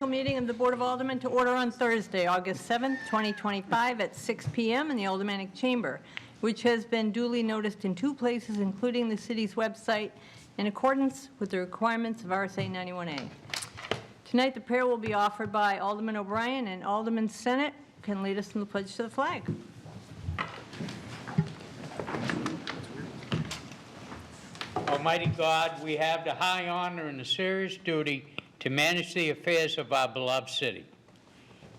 Meeting of the Board of Aldermen to order on Thursday, August 7th, 2025 at 6 p.m. in the Aldermanic Chamber, which has been duly noticed in 2 places, including the city's website, in accordance with the requirements of RSA 91A. Tonight, the prayer will be offered by Alderman O'Brien, and Alderman Sennett can lead us in the pledge to the flag. Almighty God, we have the high honor and the serious duty to manage the affairs of our beloved city.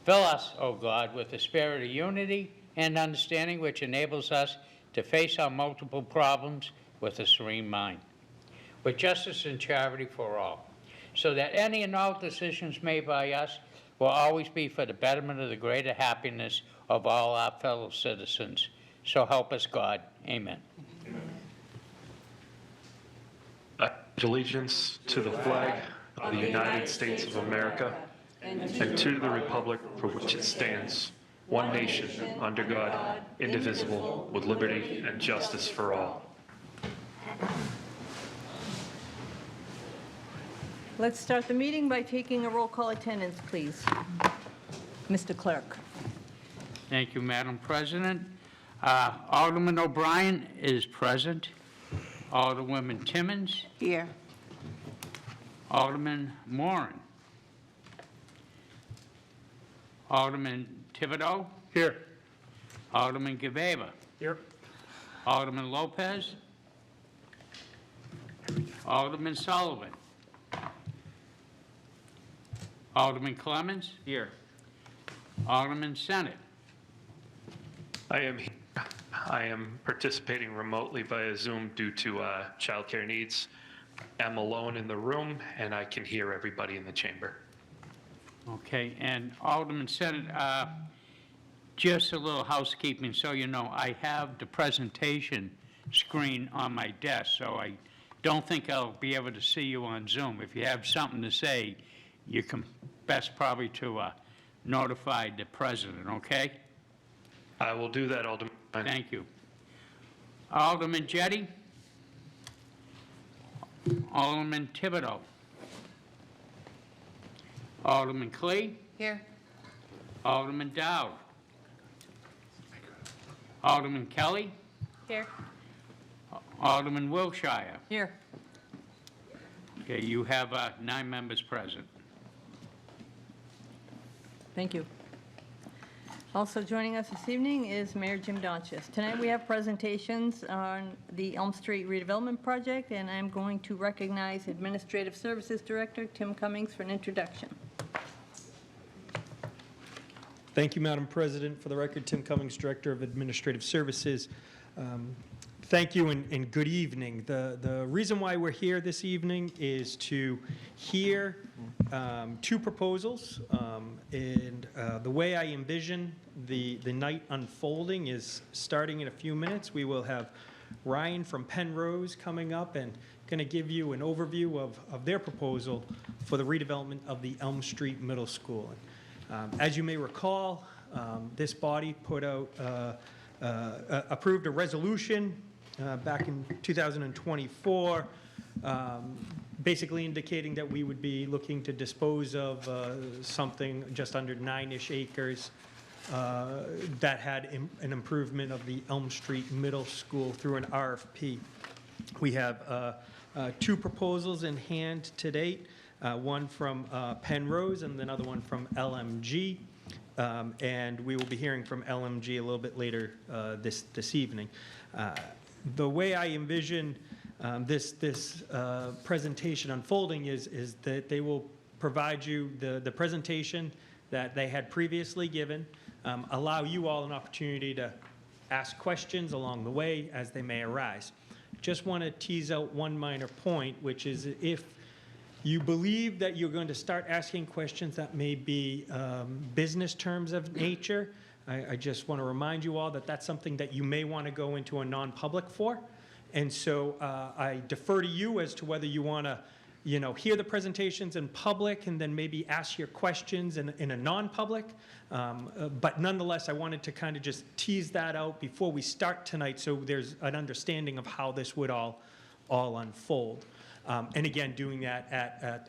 Fill us, O God, with the spirit of unity and understanding which enables us to face our multiple problems with a serene mind, with justice and charity for all, so that any and all decisions made by us will always be for the betterment of the greater happiness of all our fellow citizens. So help us, God. Amen. I pledge allegiance to the flag of the United States of America and to the republic for which it stands, one nation, under God, indivisible, with liberty and justice for all. Let's start the meeting by taking a roll call attendance, please. Mr. Clerk. Thank you, Madam President. Alderman O'Brien is present. Alderwoman Timmons. Here. Alderman Moran. Alderman Thibodeau. Here. Alderman Gaveva. Here. Alderman Lopez. Alderman Sullivan. Alderman Clemens. Here. Alderman Sennett. I am participating remotely via Zoom due to childcare needs. I'm alone in the room, and I can hear everybody in the chamber. Okay, and Alderman Sennett, just a little housekeeping so you know, I have the presentation screen on my desk, so I don't think I'll be able to see you on Zoom. If you have something to say, you can best probably to notify the president, okay? I will do that, Alderman. Thank you. Alderman Jettie. Alderman Thibodeau. Alderman Clee. Here. Alderman Dowd. Alderman Kelly. Here. Alderman Wilshire. Here. Okay, you have 9 members present. Thank you. Also joining us this evening is Mayor Jim Donchis. Tonight we have presentations on the Elm Street redevelopment project, and I'm going to recognize Administrative Services Director Tim Cummings for an introduction. Thank you, Madam President. For the record, Tim Cummings, Director of Administrative Services. Thank you and good evening. The reason why we're here this evening is to hear 2 proposals. And the way I envision the night unfolding is starting in a few minutes. We will have Ryan from Penrose coming up and going to give you an overview of their proposal for the redevelopment of the Elm Street Middle School. As you may recall, this body put out approved a resolution back in 2024, basically indicating that we would be looking to dispose of something just under 9-ish acres that had an improvement of the Elm Street Middle School through an RFP. We have 2 proposals in hand to date, one from Penrose and another one from LMG. And we will be hearing from LMG a little bit later this evening. The way I envision this presentation unfolding is that they will provide you the presentation that they had previously given, allow you all an opportunity to ask questions along the way as they may arise. Just want to tease out one minor point, which is if you believe that you're going to start asking questions that may be business terms of nature, I just want to remind you all that that's something that you may want to go into a non-public for. And so I defer to you as to whether you want to hear the presentations in public and then maybe ask your questions in a non-public. But nonetheless, I wanted to kind of just tease that out before we start tonight so there's an understanding of how this would all unfold. And again, doing that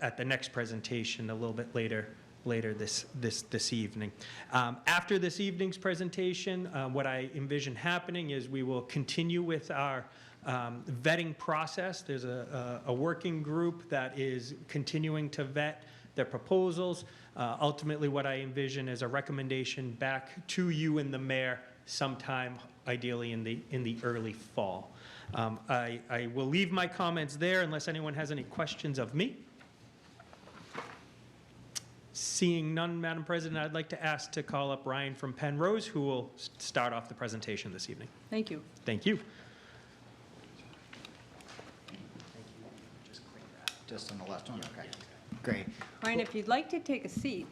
at the next presentation a little bit later later this evening. After this evening's presentation, what I envision happening is we will continue with our vetting process. There's a working group that is continuing to vet their proposals. Ultimately, what I envision is a recommendation back to you and the mayor sometime, ideally in the early fall. I will leave my comments there unless anyone has any questions of me. Seeing none, Madam President, I'd like to ask to call up Ryan from Penrose, who will start off the presentation this evening. Thank you. Thank you. Just on the left one, okay. Great. Ryan, if you'd like to take a seat,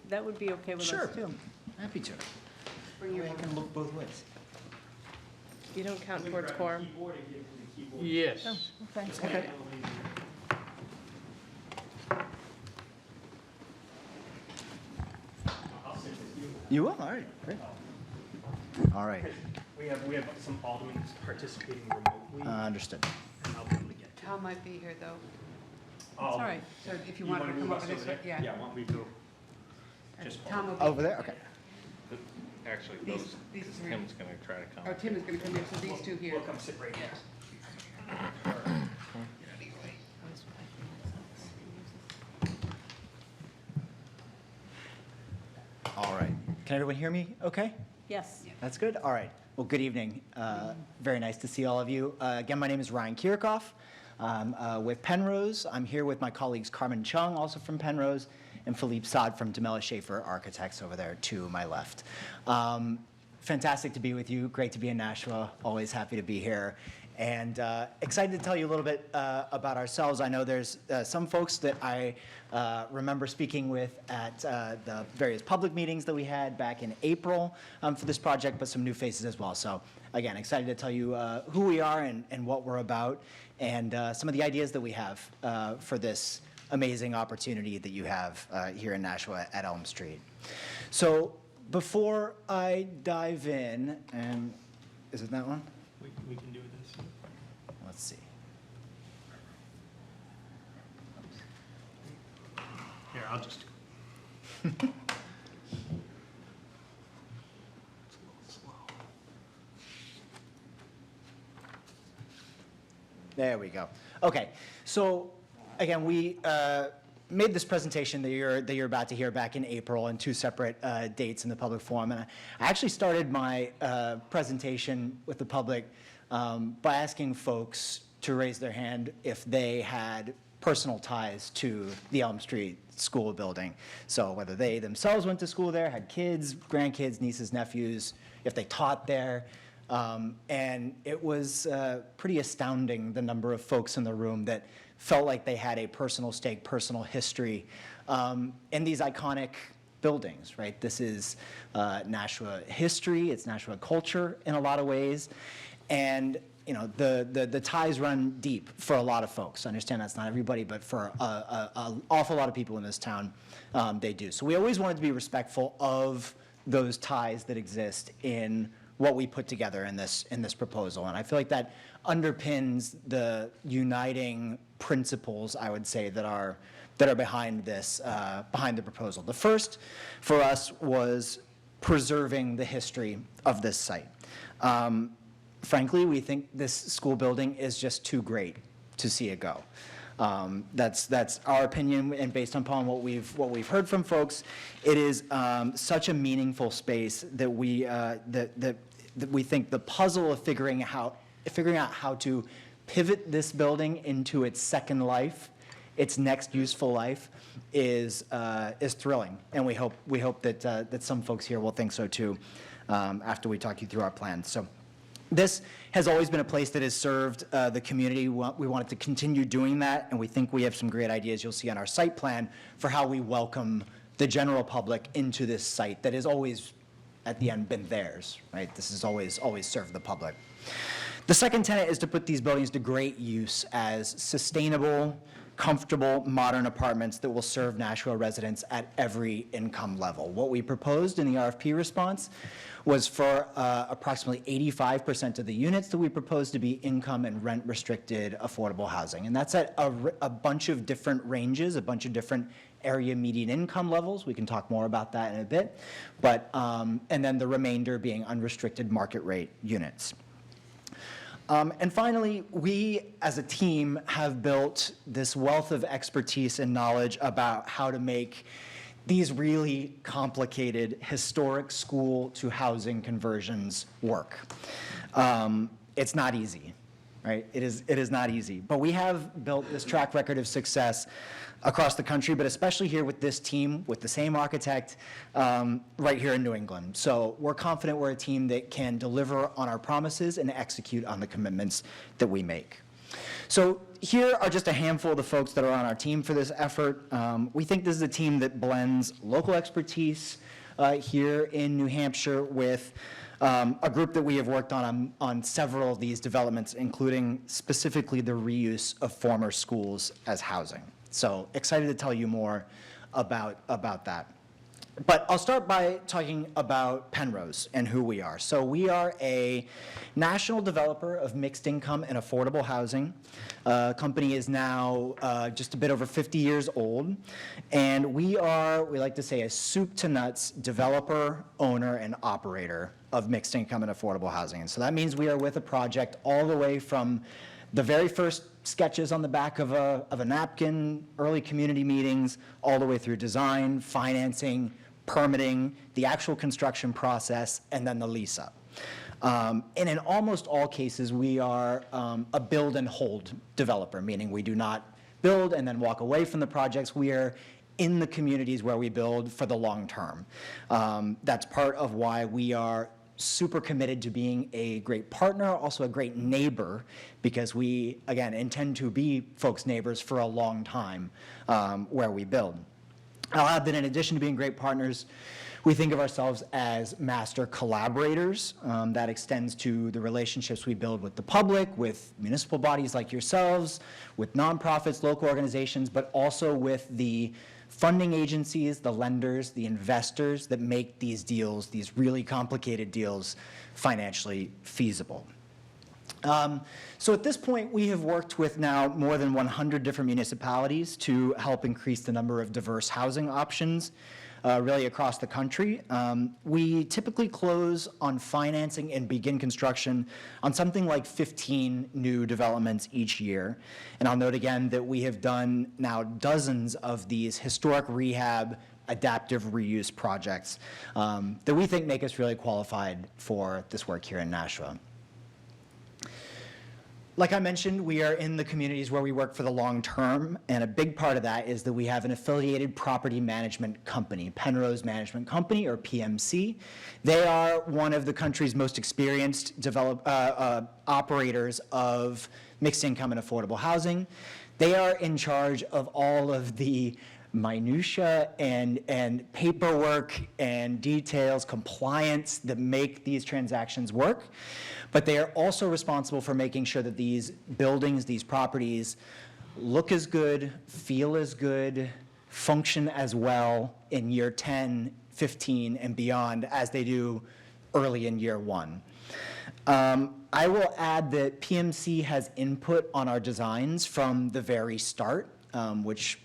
that would be okay with Sure. us, too. Happy to. Bring your, I can look both ways. You don't count towards quorum. Yes. okay. Okay. You will? All right, great. All right, We have some aldermen participating remotely, understood. and I'll be able to get to Tom might be here, though. It's all right. So if you want to come over this way, yeah. Yeah, want me to? Tom will be. Over there, okay. Actually, These three. Tim's gonna try to come. Oh, Tim is going to come here, so these two here. We'll come sit right here. All right. Can everyone hear me okay? Yes. That's good. All right. Well, good evening. Very nice to see all of you. Again, my name is Ryan Kirchhoff. I'm with Penrose. I'm here with my colleagues Carmen Chung, also from Penrose, and Philippe Saad from DeMella Schaefer Architects over there to my left. Fantastic to be with you. Great to be in Nashua. Always happy to be here. And excited to tell you a little bit about ourselves. I know there's some folks that I remember speaking with at the various public meetings that we had back in April for this project, but some new faces as well. So again, excited to tell you who we are and what we're about, and some of the ideas that we have for this amazing opportunity that you have here in Nashua at Elm Street. So before I dive in, and is it that one? We can do this. Let's see. Here, I'll just. There we go. Okay, so again, we made this presentation that you're about to hear back in April in two separate dates in the public forum, and I actually started my presentation with the public by asking folks to raise their hand if they had personal ties to the Elm Street School building. So whether they themselves went to school there, had kids, grandkids, nieces, nephews, if they taught there. And it was pretty astounding, the number of folks in the room that felt like they had a personal stake, personal history in these iconic buildings, right? This is Nashua history, it's Nashua culture in a lot of ways. And you know, the ties run deep for a lot of folks. I understand that's not everybody, but for an awful lot of people in this town, they do. So we always wanted to be respectful of those ties that exist in what we put together in this proposal. And I feel like that underpins the uniting principles, I would say, that are behind this, behind the proposal. The first for us was preserving the history of this site. Frankly, we think this school building is just too great to see it go. That's our opinion, and based upon what we've heard from folks, it is such a meaningful space that we that we think the puzzle of figuring out how to pivot this building into its second life, its next useful life, is thrilling, and we hope that some folks here will think so too after we talk you through our plans. So. This has always been a place that has served the community. We wanted to continue doing that, and we think we have some great ideas you'll see on our site plan for how we welcome the general public into this site that has always, at the end, been theirs, right? This has always served the public. The second tenet is to put these buildings to great use as sustainable, comfortable, modern apartments that will serve Nashua residents at every income level. What we proposed in the RFP response was for approximately 85% of the units that we proposed to be income and rent-restricted affordable housing. And that's at a bunch of different ranges, a bunch of different area median income levels. We can talk more about that in a bit. But, and then the remainder being unrestricted market rate units. And finally, we as a team have built this wealth of expertise and knowledge about how to make these really complicated historic school to housing conversions work. It's not easy, right? It is not easy. But we have built this track record of success across the country, but especially here with this team, with the same architect, right here in New England. So we're confident we're a team that can deliver on our promises and execute on the commitments that we make. So here are just a handful of the folks that are on our team for this effort. We think this is a team that blends local expertise here in New Hampshire with a group that we have worked on several of these developments, including specifically the reuse of former schools as housing. So excited to tell you more about that. But I'll start by talking about Penrose and who we are. So we are a national developer of mixed income and affordable housing. Company is now just a bit over 50 years old. And we like to say, a soup to nuts developer, owner, and operator of mixed income and affordable housing. And so that means we are with a project all the way from the very first sketches on the back of a napkin, early community meetings, all the way through design, financing, permitting, the actual construction process, and then the lease up. And in almost all cases, we are a build and hold developer, meaning we do not build and then walk away from the projects. We are in the communities where we build for the long term. That's part of why we are super committed to being a great partner, also a great neighbor, because we, again, intend to be folks' neighbors for a long time where we build. I'll add that in addition to being great partners, we think of ourselves as master collaborators. That extends to the relationships we build with the public, with municipal bodies like yourselves, with nonprofits, local organizations, but also with the funding agencies, the lenders, the investors that make these deals, these really complicated deals, financially feasible. So at this point, we have worked with now more than 100 different municipalities to help increase the number of diverse housing options really across the country. We typically close on financing and begin construction on something like 15 new developments each year. And I'll note again that we have done now dozens of these historic rehab adaptive reuse projects that we think make us really qualified for this work here in Nashua. Like I mentioned, we are in the communities where we work for the long term, and a big part of that is that we have an affiliated property management company, Penrose Management Company, or PMC. They are one of the country's most experienced operators of mixed income and affordable housing. They are in charge of all of the minutia and paperwork and details, compliance that make these transactions work. But they are also responsible for making sure that these buildings, these properties, look as good, feel as good, function as well in year 10, 15, and beyond as they do early in year 1. I will add that PMC has input on our designs from the very start, which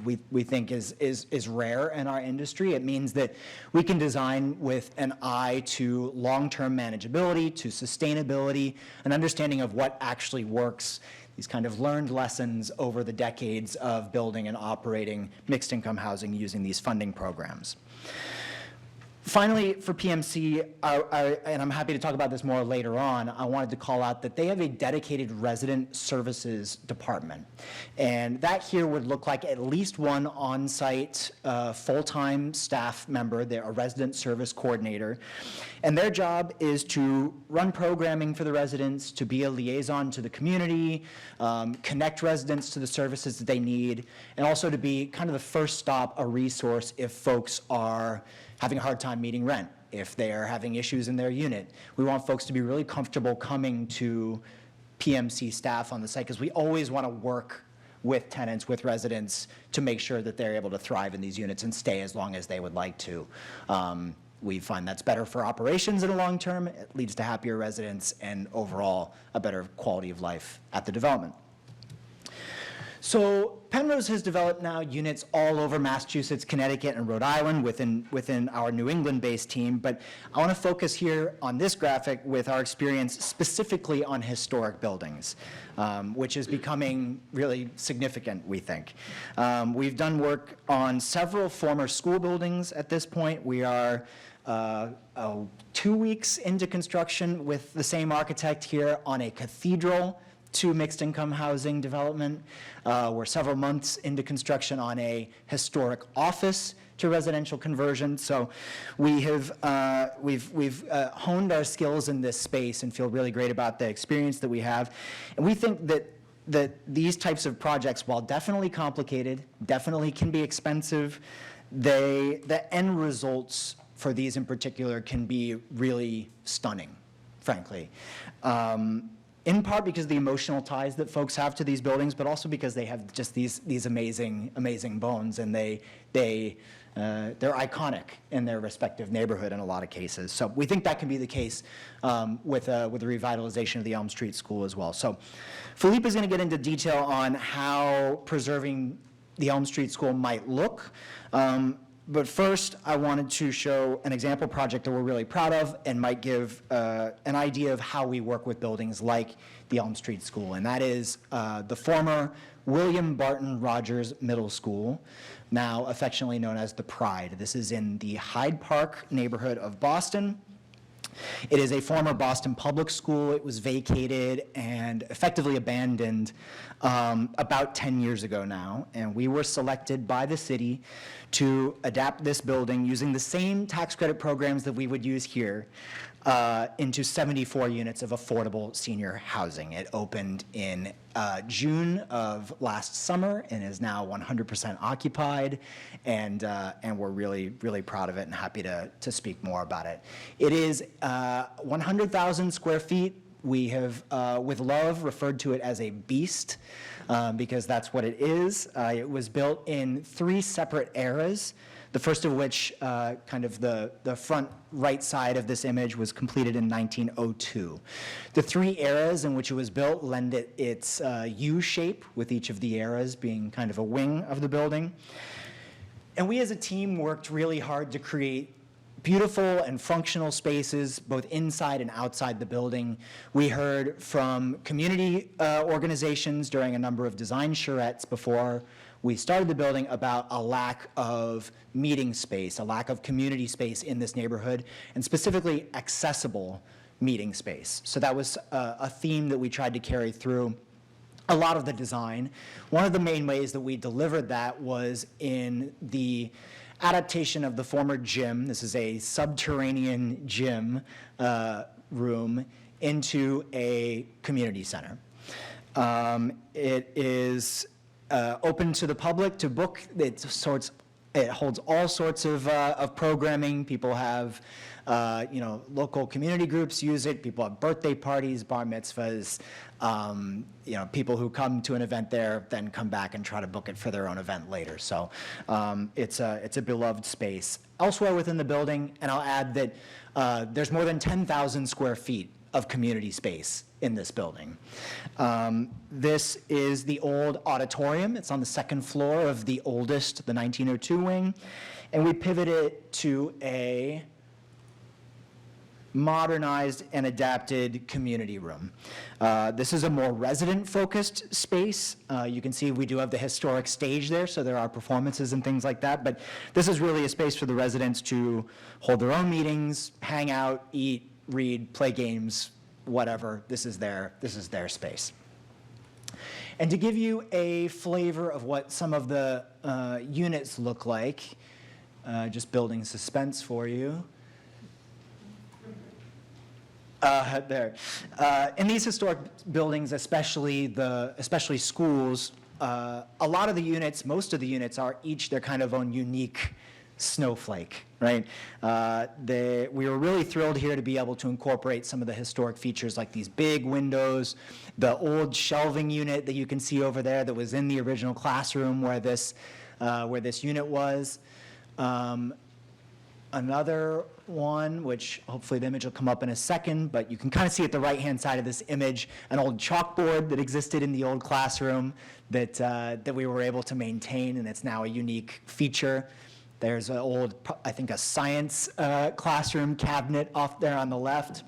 we think is rare in our industry. It means that we can design with an eye to long-term manageability, to sustainability, an understanding of what actually works, these kind of learned lessons over the decades of building and operating mixed income housing using these funding programs. Finally, for PMC, and I'm happy to talk about this more later on, I wanted to call out that they have a dedicated resident services department. And that here would look like at least one on-site full-time staff member. They're a resident service coordinator. And their job is to run programming for the residents, to be a liaison to the community, connect residents to the services that they need, and also to be kind of the first stop, a resource if folks are having a hard time meeting rent, if they're having issues in their unit. We want folks to be really comfortable coming to PMC staff on the site because we always want to work with tenants, with residents, to make sure that they're able to thrive in these units and stay as long as they would like to. We find that's better for operations in the long term. It leads to happier residents and overall a better quality of life at the development. So Penrose has developed now units all over Massachusetts, Connecticut, and Rhode Island within our New England-based team. But I want to focus here on this graphic with our experience specifically on historic buildings, which is becoming really significant, we think. We've done work on several former school buildings at this point. We are 2 weeks into construction with the same architect here on a cathedral to mixed-income housing development. We're several months into construction on a historic office to residential conversion. So we have we've honed our skills in this space and feel really great about the experience that we have. And we think that these types of projects, while definitely complicated, definitely can be expensive, the end results for these in particular can be really stunning, frankly. In part because of the emotional ties that folks have to these buildings, but also because they have just these amazing bones, and they're iconic in their respective neighborhood in a lot of cases. So we think that can be the case with the revitalization of the Elm Street School as well. So Philippe is going to get into detail on how preserving the Elm Street School might look. But first, I wanted to show an example project that we're really proud of and might give an idea of how we work with buildings like the Elm Street School, and that is the former William Barton Rogers Middle School, now affectionately known as the Pride. This is in the Hyde Park neighborhood of Boston. It is a former Boston public school. It was vacated and effectively abandoned about 10 years ago now, and we were selected by the city to adapt this building using the same tax credit programs that we would use here into 74 units of affordable senior housing. It opened in June of last summer and is now 100% occupied, and we're really, really proud of it and happy to speak more about it. It is 100,000 square feet. We have, with love, referred to it as a beast because that's what it is. It was built in 3 separate eras, the first of which, kind of the front right side of this image, was completed in 1902. The 3 eras in which it was built lend it its U shape, with each of the eras being kind of a wing of the building. And we as a team worked really hard to create beautiful and functional spaces both inside and outside the building. We heard from community organizations during a number of design charrettes before we started the building about a lack of meeting space, a lack of community space in this neighborhood, and specifically accessible meeting space. So that was a theme that we tried to carry through a lot of the design. One of the main ways that we delivered that was in the adaptation of the former gym. This is a subterranean gym room into a community center. It is open to the public to book. It holds all sorts of programming. People have, local community groups use it. People have birthday parties, bar mitzvahs. People who come to an event there then come back and try to book it for their own event later. So it's a beloved space. Elsewhere within the building, and I'll add that there's more than 10,000 square feet of community space in this building. This is the old auditorium. It's on the 2nd floor of the oldest, the 1902 wing, and we pivoted it to a modernized and adapted community room. This is a more resident-focused space. You can see we do have the historic stage there, so there are performances and things like that, but this is really a space for the residents to hold their own meetings, hang out, eat, read, play games, whatever. This is their space. And to give you a flavor of what some of the units look like, just building suspense for you. There. In these historic buildings, especially schools, a lot of the units, most of the units are each their kind of own unique snowflake, right? We were really thrilled here to be able to incorporate some of the historic features like these big windows, the old shelving unit that you can see over there that was in the original classroom where this unit was. Another one, which hopefully the image will come up in a second, but you can kind of see at the right-hand side of this image, an old chalkboard that existed in the old classroom that we were able to maintain, and it's now a unique feature. There's an old, I think, a science classroom cabinet off there on the left.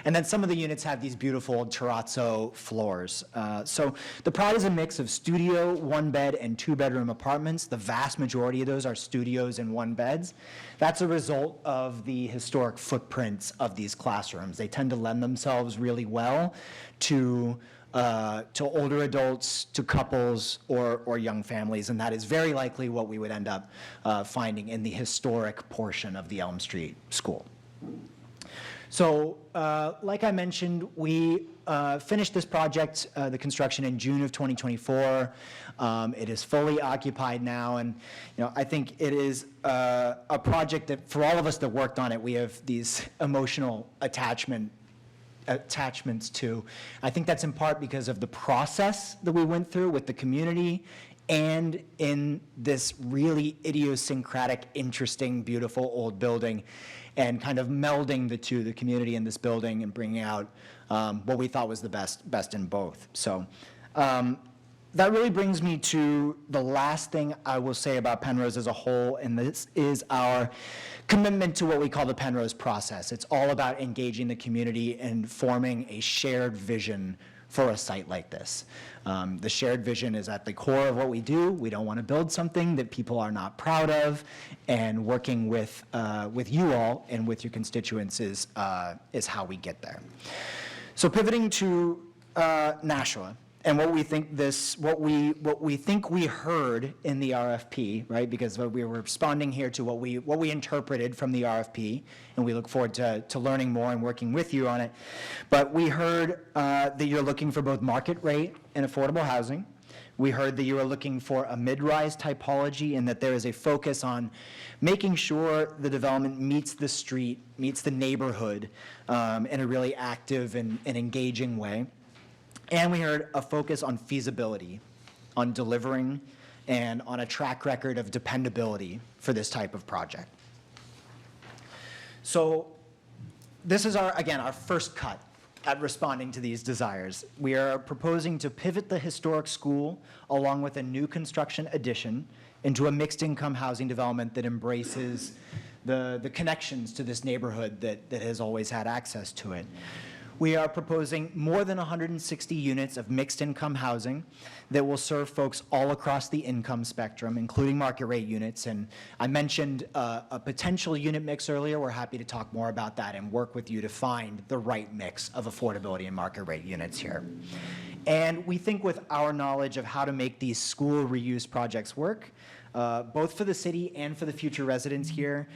And then some of the units have these beautiful terrazzo floors. So the Pride is a mix of studio, one-bed, and two-bedroom apartments. The vast majority of those are studios and one-beds. That's a result of the historic footprints of these classrooms. They tend to lend themselves really well to older adults, to couples, or young families, and that is very likely what we would end up finding in the historic portion of the Elm Street School. So, like I mentioned, we finished this project, the construction, in June of 2024. It is fully occupied now, and I think it is a project that, for all of us that worked on it, we have these emotional attachments to. I think that's in part because of the process that we went through with the community and in this really idiosyncratic, interesting, beautiful old building, and kind of melding the two, the community and this building, and bringing out what we thought was the best in both. So that really brings me to the last thing I will say about Penrose as a whole, and this is our commitment to what we call the Penrose process. It's all about engaging the community and forming a shared vision for a site like this. The shared vision is at the core of what we do. We don't want to build something that people are not proud of, and working with you all and with your constituents is how we get there. So pivoting to Nashua and what we think we heard in the RFP, right? Because we were responding here to what we interpreted from the RFP, and we look forward to learning more and working with you on it. But we heard that you're looking for both market rate and affordable housing. We heard that you are looking for a mid-rise typology, and that there is a focus on making sure the development meets the street, meets the neighborhood in a really active and engaging way. And we heard a focus on feasibility, on delivering, and on a track record of dependability for this type of project. So this is our first cut at responding to these desires. We are proposing to pivot the historic school along with a new construction addition into a mixed-income housing development that embraces the connections to this neighborhood that has always had access to it. We are proposing more than 160 units of mixed-income housing that will serve folks all across the income spectrum, including market rate units. And I mentioned a potential unit mix earlier. We're happy to talk more about that and work with you to find the right mix of affordability and market rate units here. And we think with our knowledge of how to make these school reuse projects work, both for the city and for the future residents here,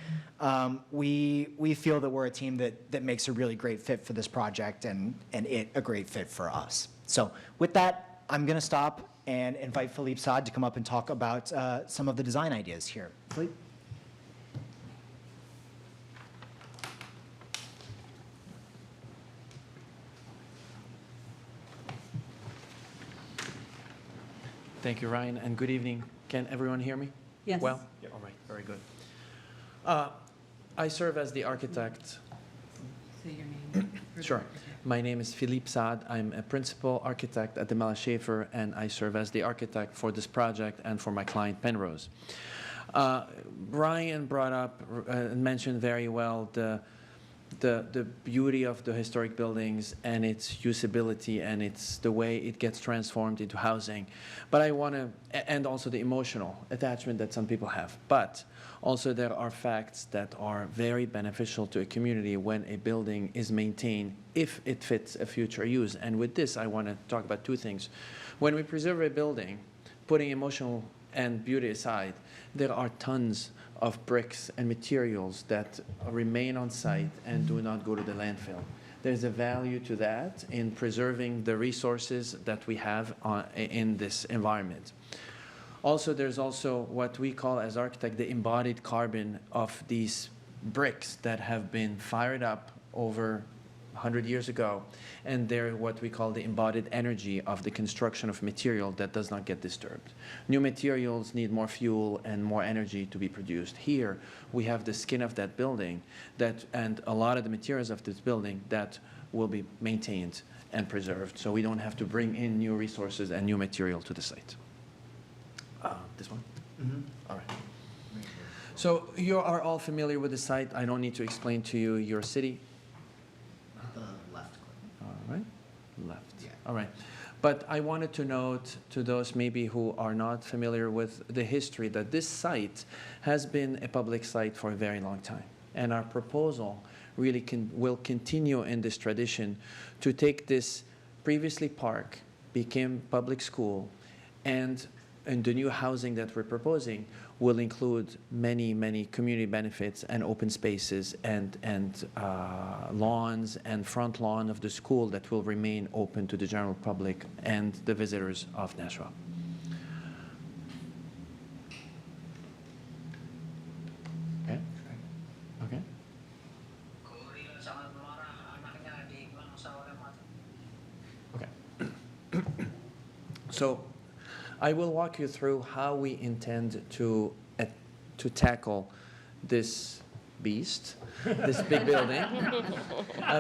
we feel that we're a team that makes a really great fit for this project, and it a great fit for us. So with that, I'm going to stop and invite Philippe Saad to come up and talk about some of the design ideas here. Philippe? Thank you, Ryan, and good evening. Can everyone hear me? Yes. Well? All right, very good. I serve as the architect. Say your name. Sure. My name is Philippe Saad. I'm a principal architect at the Mala Schaefer, and I serve as the architect for this project and for my client, Penrose. Brian brought up and mentioned very well the beauty of the historic buildings and its usability and the way it gets transformed into housing. But I want to, and also the emotional attachment that some people have. But also there are facts that are very beneficial to a community when a building is maintained if it fits a future use. And with this, I want to talk about two things. When we preserve a building, putting emotional and beauty aside, there are tons of bricks and materials that remain on site and do not go to the landfill. There's a value to that in preserving the resources that we have in this environment. Also, there's also what we call as architect the embodied carbon of these bricks that have been fired up over 100 years ago, and they're what we call the embodied energy of the construction of material that does not get disturbed. New materials need more fuel and more energy to be produced. Here, we have the skin of that building and a lot of the materials of this building that will be maintained and preserved, so we don't have to bring in new resources and new material to the site. This one? All right. So you are all familiar with the site. I don't need to explain to you your city. The left. All right, left. Yeah. All right. But I wanted to note to those maybe who are not familiar with the history that this site has been a public site for a very long time. And our proposal really will continue in this tradition to take this previously park, became public school, and the new housing that we're proposing will include many, many community benefits and open spaces and lawns and front lawn of the school that will remain open to the general public and the visitors of Nashua. Okay? Okay? Okay. So I will walk you through how we intend to tackle this beast, this big building,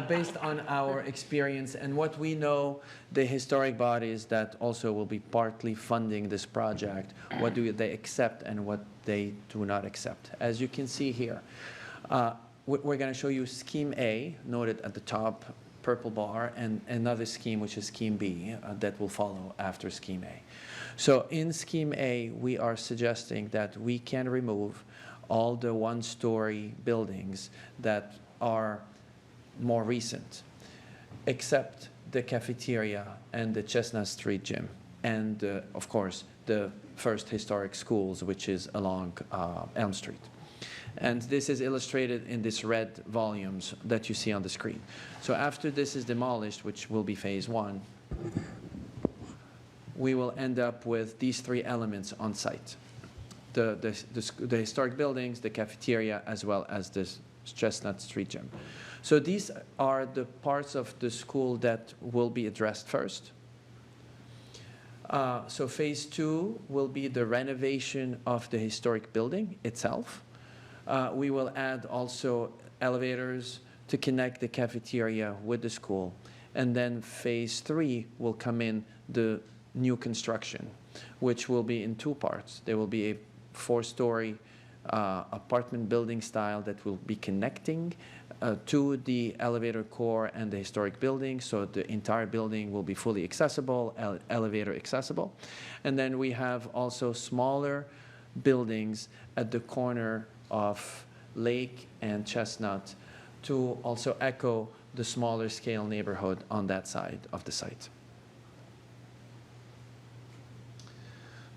based on our experience and what we know the historic bodies that also will be partly funding this project, what do they accept and what they do not accept. As you can see here, we're going to show you Scheme A, noted at the top, purple bar, and another scheme, which is Scheme B, that will follow after Scheme A. So in Scheme A, we are suggesting that we can remove all the one-story buildings that are more recent, except the cafeteria and the Chestnut Street gym, and of course, the first historic schools, which is along Elm Street. And this is illustrated in these red volumes that you see on the screen. So after this is demolished, which will be phase one, we will end up with these three elements on site. The historic buildings, the cafeteria, as well as the Chestnut Street gym. So these are the parts of the school that will be addressed first. So phase two will be the renovation of the historic building itself. We will add also elevators to connect the cafeteria with the school. And then phase three will come in the new construction, which will be in two parts. There will be a 4-story apartment building style that will be connecting to the elevator core and the historic building, so the entire building will be fully accessible, elevator accessible. And then we have also smaller buildings at the corner of Lake and Chestnut to also echo the smaller scale neighborhood on that side of the site.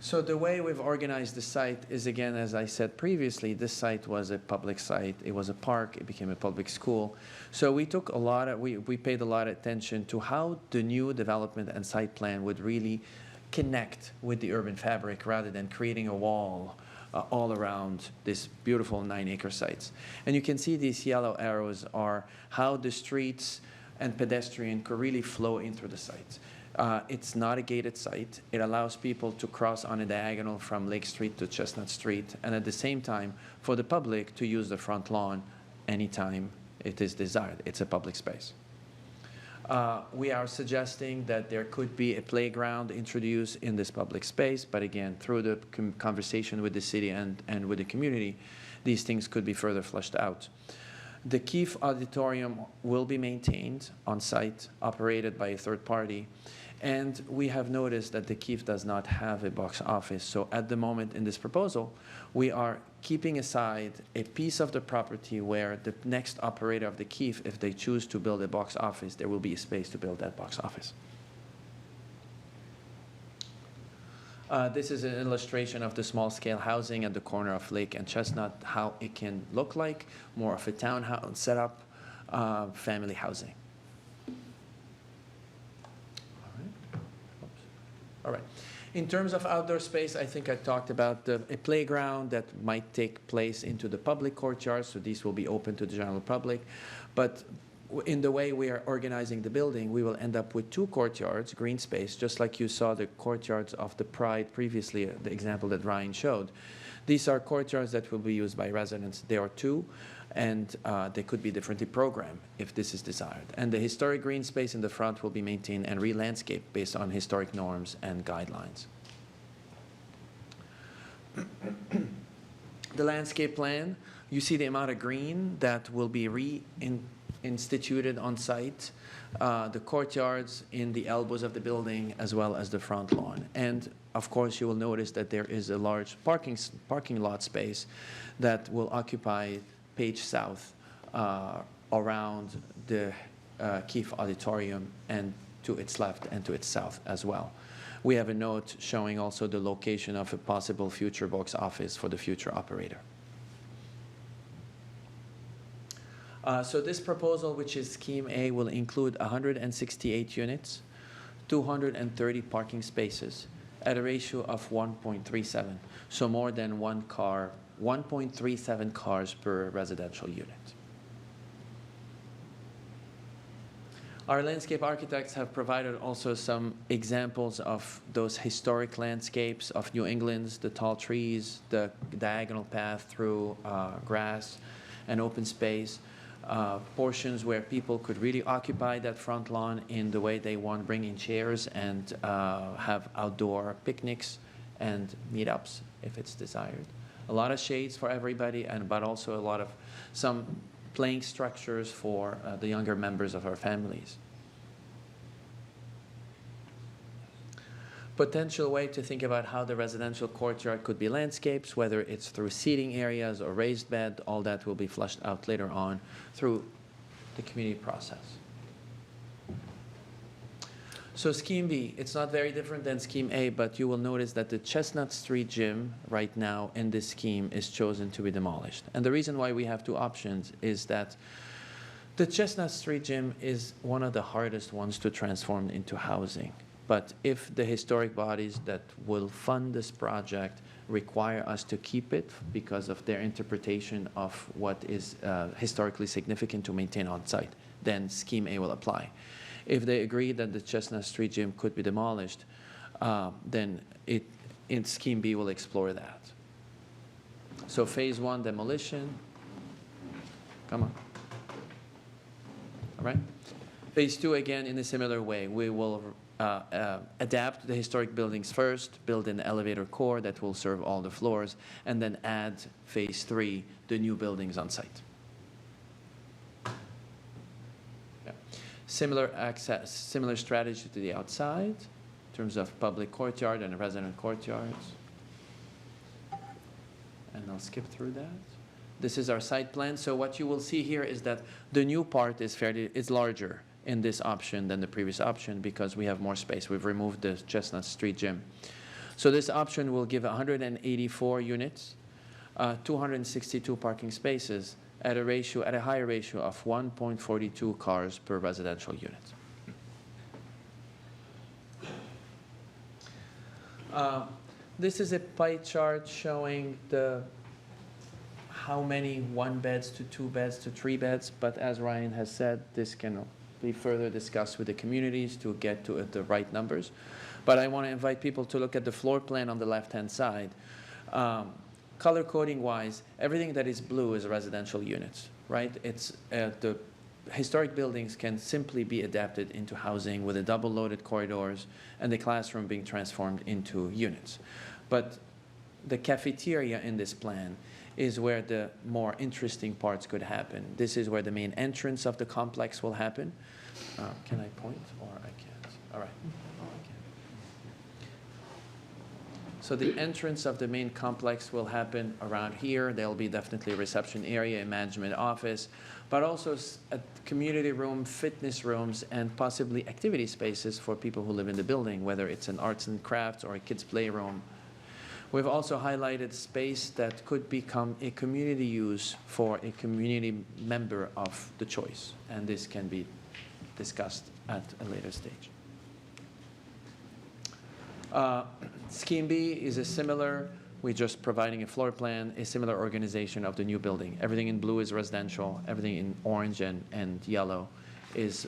So the way we've organized the site is, again, as I said previously, this site was a public site. It was a park. It became a public school. So we took we paid a lot of attention to how the new development and site plan would really connect with the urban fabric rather than creating a wall all around this beautiful 9-acre sites. And you can see these yellow arrows are how the streets and pedestrian could really flow in through the site. It's not a gated site. It allows people to cross on a diagonal from Lake Street to Chestnut Street, and at the same time, for the public to use the front lawn anytime it is desired. It's a public space. We are suggesting that there could be a playground introduced in this public space, but again, through the conversation with the city and with the community, these things could be further fleshed out. The Keefe Auditorium will be maintained on site, operated by a third party. And we have noticed that the Keefe does not have a box office. So at the moment in this proposal, we are keeping aside a piece of the property where the next operator of the Keefe, if they choose to build a box office, there will be a space to build that box office. This is an illustration of the small-scale housing at the corner of Lake and Chestnut, how it can look like, more of a townhouse setup, family housing. All right. In terms of outdoor space, I think I talked about a playground that might take place into the public courtyard, so these will be open to the general public. But in the way we are organizing the building, we will end up with 2 courtyards, green space, just like you saw the courtyards of the Pride previously, the example that Ryan showed. These are courtyards that will be used by residents. There are 2, and they could be differently programmed if this is desired. And the historic green space in the front will be maintained and re-landscaped based on historic norms and guidelines. The landscape plan, you see the amount of green that will be instituted on site, the courtyards in the elbows of the building, as well as the front lawn. And of course, you will notice that there is a large parking lot space that will occupy Page South around the Keefe Auditorium and to its left and to its south as well. We have a note showing also the location of a possible future box office for the future operator. So this proposal, which is Scheme A, will include 168 units, 230 parking spaces at a ratio of 1.37, so more than 1.37 cars per residential unit. Our landscape architects have provided also some examples of those historic landscapes of New England's, the tall trees, the diagonal path through grass and open space, portions where people could really occupy that front lawn in the way they want, bring in chairs and have outdoor picnics and meetups if it's desired. A lot of shades for everybody, but also a lot of some playing structures for the younger members of our families. Potential way to think about how the residential courtyard could be landscapes, whether it's through seating areas or raised bed, all that will be fleshed out later on through the community process. So Scheme B, it's not very different than Scheme A, but you will notice that the Chestnut Street Gym right now in this scheme is chosen to be demolished. And the reason why we have 2 options is that the Chestnut Street Gym is one of the hardest ones to transform into housing. But if the historic bodies that will fund this project require us to keep it because of their interpretation of what is historically significant to maintain on site, then Scheme A will apply. If they agree that the Chestnut Street Gym could be demolished, then in Scheme B will explore that. So phase 1 demolition. Come on. All right. Phase 2, again, in a similar way. We will adapt the historic buildings first, build an elevator core that will serve all the floors, and then add phase 3, the new buildings on site. Similar strategy to the outside in terms of public courtyard and resident courtyards. And I'll skip through that. This is our site plan. So what you will see here is that the new part is larger in this option than the previous option because we have more space. We've removed the Chestnut Street Gym. So this option will give 184 units, 262 parking spaces, at a higher ratio of 1.42 cars per residential unit. This is a pie chart showing how many 1 beds to 2 beds to 3 beds, but as Ryan has said, this can be further discussed with the communities to get to the right numbers. But I want to invite people to look at the floor plan on the left-hand side. Color coding wise, everything that is blue is residential units, right? It's the historic buildings can simply be adapted into housing with the double loaded corridors and the classroom being transformed into units. But the cafeteria in this plan is where the more interesting parts could happen. This is where the main entrance of the complex will happen. Can I point or I can't? All right. So the entrance of the main complex will happen around here. There'll be definitely a reception area, a management office, but also a community room, fitness rooms, and possibly activity spaces for people who live in the building, whether it's an arts and crafts or a kids' playroom. We've also highlighted space that could become a community use for a community member of the choice, and this can be discussed at a later stage. Scheme B is a similar, we're just providing a floor plan, a similar organization of the new building. Everything in blue is residential, everything in orange and yellow is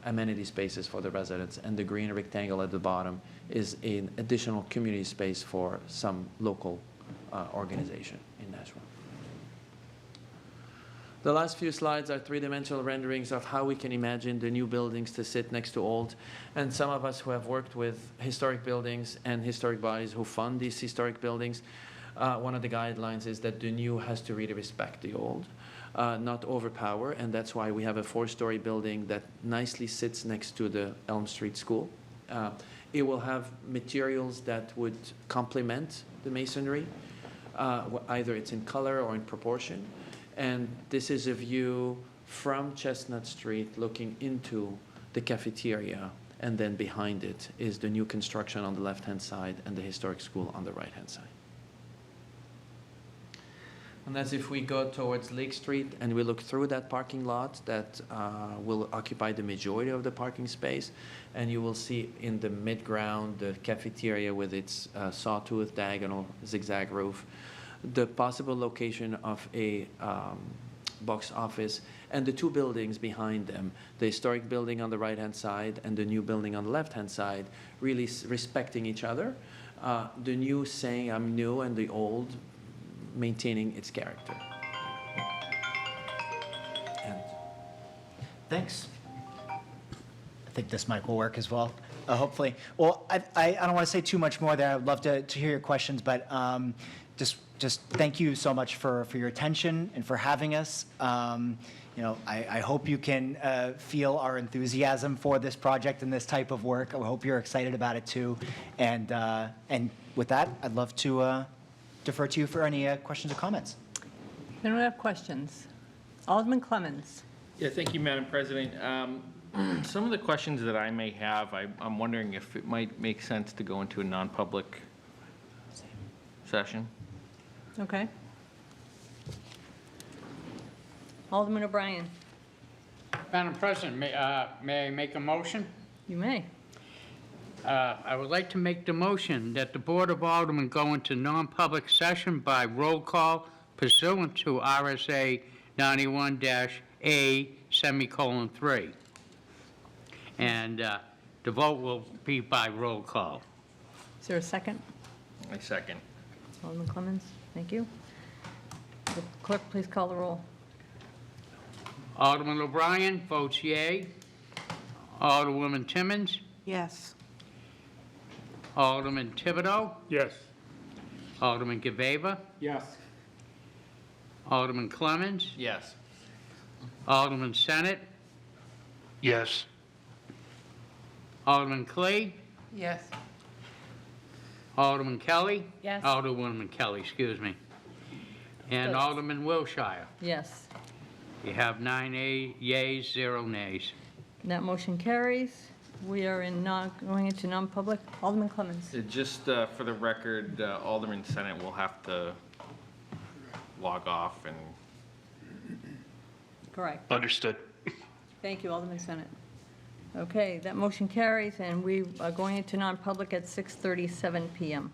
amenity spaces for the residents, and the green rectangle at the bottom is an additional community space for some local organization in Nashville. The last few slides are three-dimensional renderings of how we can imagine the new buildings to sit next to old. And some of us who have worked with historic buildings and historic bodies who fund these historic buildings, one of the guidelines is that the new has to really respect the old, not overpower, and that's why we have a 4-story building that nicely sits next to the Elm Street School. It will have materials that would complement the masonry, either it's in color or in proportion. And this is a view from Chestnut Street looking into the cafeteria, and then behind it is the new construction on the left-hand side and the historic school on the right-hand side. And that's if we go towards Lake Street and we look through that parking lot that will occupy the majority of the parking space, and you will see in the mid-ground the cafeteria with its sawtooth diagonal zigzag roof, the possible location of a box office, and the two buildings behind them, the historic building on the right-hand side and the new building on the left-hand side, really respecting each other. The new saying, I'm new, and the old maintaining its character. And Thanks. I think this mic will work as well, hopefully. Well, I don't want to say too much more there. I'd love to hear your questions, but just thank you so much for your attention and for having us. You know, I hope you can feel our enthusiasm for this project and this type of work. I hope you're excited about it too. And with that, I'd love to defer to you for any questions or comments. Anyone have questions? Alderman Clemmons. Yeah, thank you, Madam President. Some of the questions that I may have, I'm wondering if it might make sense to go into a non-public session. Okay. Alderman O'Brien. Madam President, may I make a motion? You may. I would like to make the motion that the Board of Aldermen go into non-public session by roll call pursuant to RSA 91-A:3. And the vote will be by roll call. Is there a second? I second. Alderman Clemmons, thank you. The clerk, please call the roll. Alderman O'Brien votes yea. Alderwoman Timmons. Yes. Alderman Thibodeau. Yes. Alderman Gaveva. Yes. Alderman Clemmons. Yes. Alderman Senate. Yes. Alderman Clee. Yes. Alderman Kelly. Yes. Alderwoman Kelly, excuse me. And Good. Alderman Wilshire. Yes. You have 9 yeas, 0 nays. That motion carries. We are going into non-public. Alderman Clemmons. Just for the record, Alderman Senate will have to log off and Correct. Understood. Thank you, Alderman Senate. Okay, that motion carries, and we are going into non-public at 6:37 PM.